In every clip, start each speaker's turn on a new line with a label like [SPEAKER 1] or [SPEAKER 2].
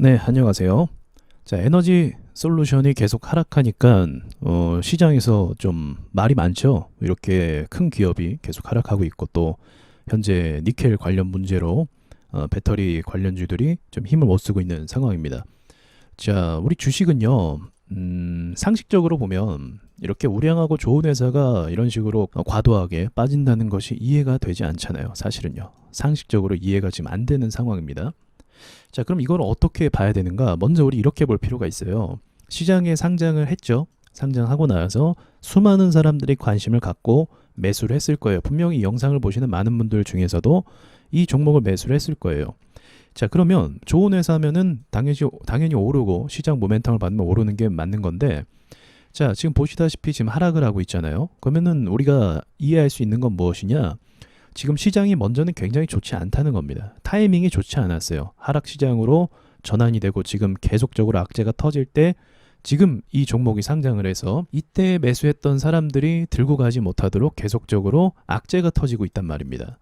[SPEAKER 1] 네, 안녕하세요. 자, 에너지 솔루션이 계속 하락하니까 시장에서 좀 말이 많죠. 이렇게 큰 기업이 계속 하락하고 있고 또 현재 니켈 관련 문제로 배터리 관련주들이 좀 힘을 못 쓰고 있는 상황입니다. 자, 우리 주식은요. 상식적으로 보면 이렇게 우량하고 좋은 회사가 이런 식으로 과도하게 빠진다는 것이 이해가 되지 않잖아요. 사실은요. 상식적으로 이해가 지금 안 되는 상황입니다. 자, 그럼 이걸 어떻게 봐야 되는가? 먼저 우리 이렇게 볼 필요가 있어요. 시장에 상장을 했죠. 상장하고 나서 수많은 사람들이 관심을 갖고 매수를 했을 거예요. 분명히 이 영상을 보시는 많은 분들 중에서도 이 종목을 매수를 했을 거예요. 자, 그러면 좋은 회사면은 당연히 오르고 시장 모멘텀을 받으면 오르는 게 맞는 건데, 자, 지금 보시다시피 지금 하락을 하고 있잖아요. 그러면은 우리가 이해할 수 있는 건 무엇이냐? 지금 시장이 먼저는 굉장히 좋지 않다는 겁니다. 타이밍이 좋지 않았어요. 하락 시장으로 전환이 되고 지금 계속적으로 악재가 터질 때 지금 이 종목이 상장을 해서 이때 매수했던 사람들이 들고 가지 못하도록 계속적으로 악재가 터지고 있단 말입니다.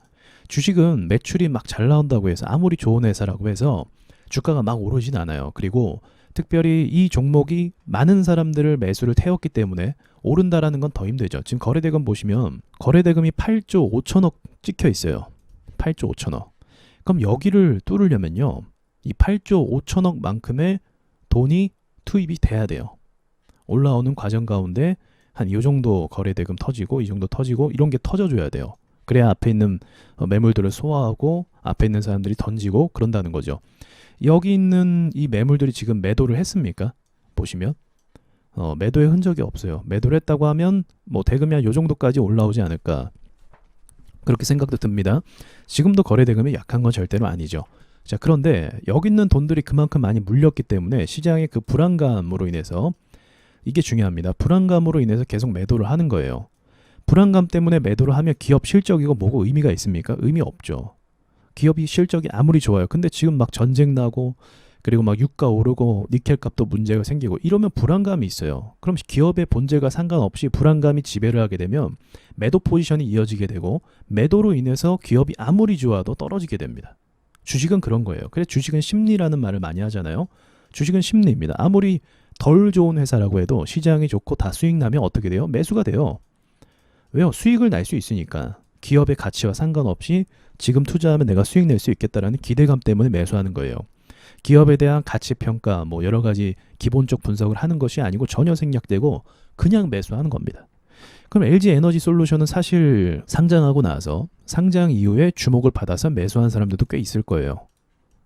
[SPEAKER 1] 주식은 매출이 막 잘 나온다고 해서 아무리 좋은 회사라고 해서 주가가 막 오르진 않아요. 그리고 특별히 이 종목이 많은 사람들을 매수를 태웠기 때문에 오른다라는 건 더 힘들죠. 지금 거래대금 보시면 거래대금이 8조 5천억 찍혀 있어요. 8조 5천억. 그럼 여기를 뚫으려면요. 이 8조 5천억 만큼의 돈이 투입이 돼야 돼요. 올라오는 과정 가운데 한 이 정도 거래대금 터지고 이 정도 터지고 이런 게 터져줘야 돼요. 그래야 앞에 있는 매물들을 소화하고 앞에 있는 사람들이 던지고 그런다는 거죠. 여기 있는 이 매물들이 지금 매도를 했습니까? 보시면 매도의 흔적이 없어요. 매도를 했다고 하면 뭐 대금이 한 요 정도까지 올라오지 않을까 그렇게 생각도 듭니다. 지금도 거래 대금이 약한 건 절대로 아니죠. 자, 그런데 여기 있는 돈들이 그만큼 많이 물렸기 때문에 시장의 그 불안감으로 인해서 이게 중요합니다. 불안감으로 인해서 계속 매도를 하는 거예요. 불안감 때문에 매도를 하면 기업 실적이고 뭐고 의미가 있습니까? 의미 없죠. 기업이 실적이 아무리 좋아요. 근데 지금 막 전쟁 나고 그리고 막 유가 오르고 니켈 값도 문제가 생기고 이러면 불안감이 있어요. 그럼 기업의 본질과 상관없이 불안감이 지배를 하게 되면 매도 포지션이 이어지게 되고 매도로 인해서 기업이 아무리 좋아도 떨어지게 됩니다. 주식은 그런 거예요. 그래서 주식은 심리라는 말을 많이 하잖아요. 주식은 심리입니다. 아무리 덜 좋은 회사라고 해도 시장이 좋고 다 수익 나면 어떻게 돼요? 매수가 돼요. 왜요? 수익을 날 수 있으니까. 기업의 가치와 상관없이 지금 투자하면 내가 수익 낼 수 있겠다라는 기대감 때문에 매수하는 거예요. 기업에 대한 가치 평가, 뭐 여러 가지 기본적 분석을 하는 것이 아니고 전혀 생략되고 그냥 매수하는 겁니다. 그럼 LG 에너지 솔루션은 사실 상장하고 나서 상장 이후에 주목을 받아서 매수한 사람들도 꽤 있을 거예요.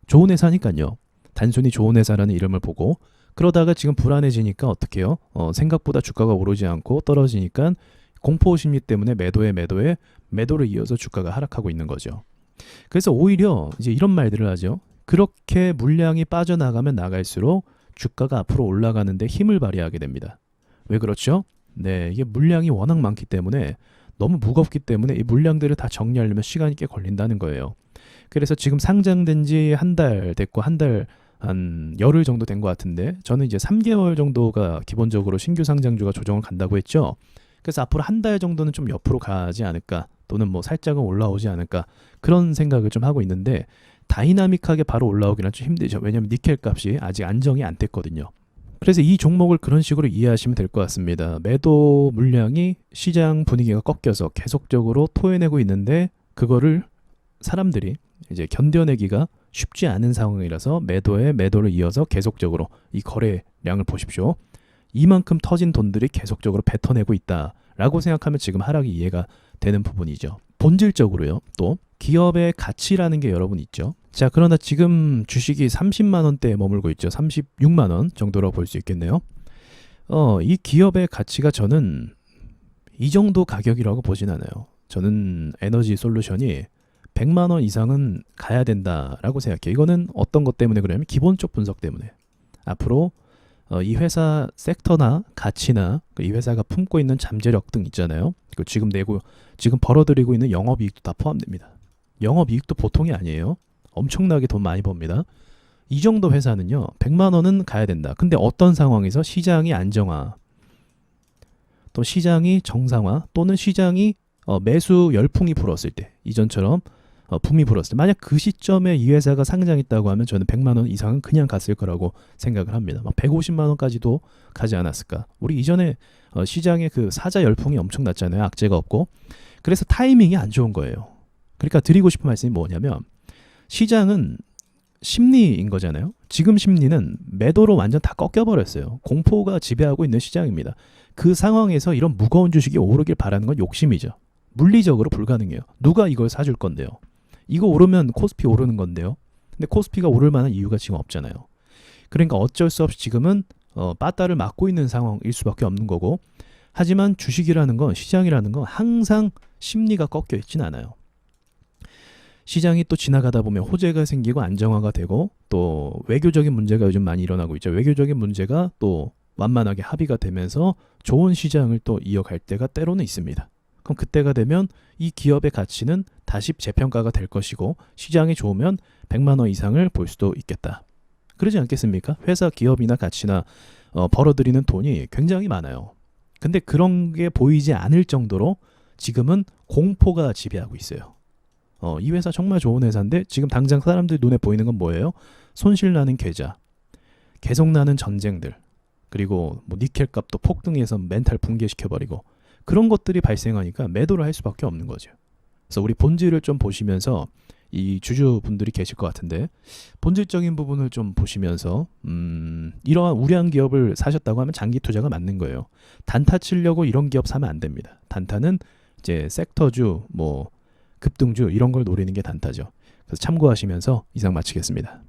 [SPEAKER 1] 좋은 회사니까요. 단순히 좋은 회사라는 이름을 보고 그러다가 지금 불안해지니까 어떻게 해요? 생각보다 주가가 오르지 않고 떨어지니까 공포심리 때문에 매도를 이어서 주가가 하락하고 있는 거죠. 그래서 오히려 이제 이런 말들을 하죠. 그렇게 물량이 빠져나가면 나갈수록 주가가 앞으로 올라가는데 힘을 발휘하게 됩니다. 왜 그렇죠? 네, 이게 물량이 워낙 많기 때문에 너무 무겁기 때문에 이 물량들을 다 정리하려면 시간이 꽤 걸린다는 거예요. 그래서 지금 상장된 지 한 달 됐고 한 열흘 정도 된 것 같은데 저는 이제 3개월 정도가 기본적으로 신규 상장주가 조정을 간다고 했죠. 그래서 앞으로 한 달 정도는 좀 옆으로 가지 않을까 또는 뭐 살짝은 올라오지 않을까 그런 생각을 좀 하고 있는데 다이나믹하게 바로 올라오기는 좀 힘들죠. 왜냐하면 니켈 값이 아직 안정이 안 됐거든요. 그래서 이 종목을 그런 식으로 이해하시면 될 것 같습니다. 매도 물량이 시장 분위기가 꺾여서 계속적으로 토해내고 있는데 그거를 사람들이 이제 견뎌내기가 쉽지 않은 상황이라서 매도를 이어서 계속적으로 이 거래량을 보십시오. 이만큼 터진 돈들이 계속적으로 뱉어내고 있다라고 생각하면 지금 하락이 이해가 되는 부분이죠. 본질적으로요. 또 기업의 가치라는 게 여러분 있죠. 자, 그러나 지금 주식이 30만 원대에 머물고 있죠. 36만 원 정도라고 볼 수 있겠네요. 이 기업의 가치가 저는 이 정도 가격이라고 보진 않아요. 저는 에너지 솔루션이 100만 원 이상은 가야 된다라고 생각해요. 이거는 어떤 것 때문에 그러냐면 기본적 분석 때문에 앞으로 이 회사 섹터나 가치나 이 회사가 품고 있는 잠재력 등 있잖아요. 지금 벌어들이고 있는 영업이익도 다 포함됩니다. 영업이익도 보통이 아니에요. 엄청나게 돈 많이 법니다. 이 정도 회사는요 100만 원은 가야 된다. 근데 어떤 상황에서 시장이 안정화 또 시장이 정상화 또는 시장이 매수 열풍이 불었을 때 이전처럼 붐이 불었을 때 만약 그 시점에 이 회사가 상장했다고 하면 저는 100만 원 이상은 그냥 갔을 거라고 생각을 합니다. 막 150만 원까지도 가지 않았을까. 우리 이전에 시장에 그 사자 열풍이 엄청 났잖아요. 악재가 없고. 그래서 타이밍이 안 좋은 거예요. 그러니까 드리고 싶은 말씀이 뭐냐면 시장은 심리인 거잖아요. 지금 심리는 매도로 완전 다 꺾여버렸어요. 공포가 지배하고 있는 시장입니다. 그 상황에서 이런 무거운 주식이 오르길 바라는 건 욕심이죠. 물리적으로 불가능해요. 누가 이걸 사줄 건데요. 이거 오르면 코스피 오르는 건데요. 근데 코스피가 오를 만한 이유가 지금 없잖아요. 그러니까 어쩔 수 없이 지금은 빠따를 맞고 있는 상황일 수밖에 없는 거고, 하지만 주식이라는 건, 시장이라는 건 항상 심리가 꺾여 있진 않아요. 시장이 또 지나가다 보면 호재가 생기고 안정화가 되고, 또 외교적인 문제가 요즘 많이 일어나고 있죠. 외교적인 문제가 또 완만하게 합의가 되면서 좋은 시장을 또 이어갈 때가 때로는 있습니다. 그럼 그때가 되면 이 기업의 가치는 다시 재평가가 될 것이고, 시장이 좋으면 100만 원 이상을 볼 수도 있겠다. 그러지 않겠습니까? 회사 기업이나 가치나 벌어들이는 돈이 굉장히 많아요. 근데 그런 게 보이지 않을 정도로 지금은 공포가 지배하고 있어요. 이 회사 정말 좋은 회사인데 지금 당장 사람들 눈에 보이는 건 뭐예요? 손실 나는 계좌, 계속 나는 전쟁들, 그리고 뭐 니켈 값도 폭등해서 멘탈 붕괴시켜버리고, 그런 것들이 발생하니까 매도를 할 수밖에 없는 거죠. 그래서 우리 본질을 좀 보시면서, 이 주주분들이 계실 것 같은데 본질적인 부분을 좀 보시면서 이러한 우량한 기업을 사셨다고 하면 장기 투자가 맞는 거예요. 단타 치려고 이런 기업 사면 안 됩니다. 단타는 이제 섹터주, 뭐 급등주 이런 걸 노리는 게 단타죠. 그래서 참고하시면서 이상 마치겠습니다.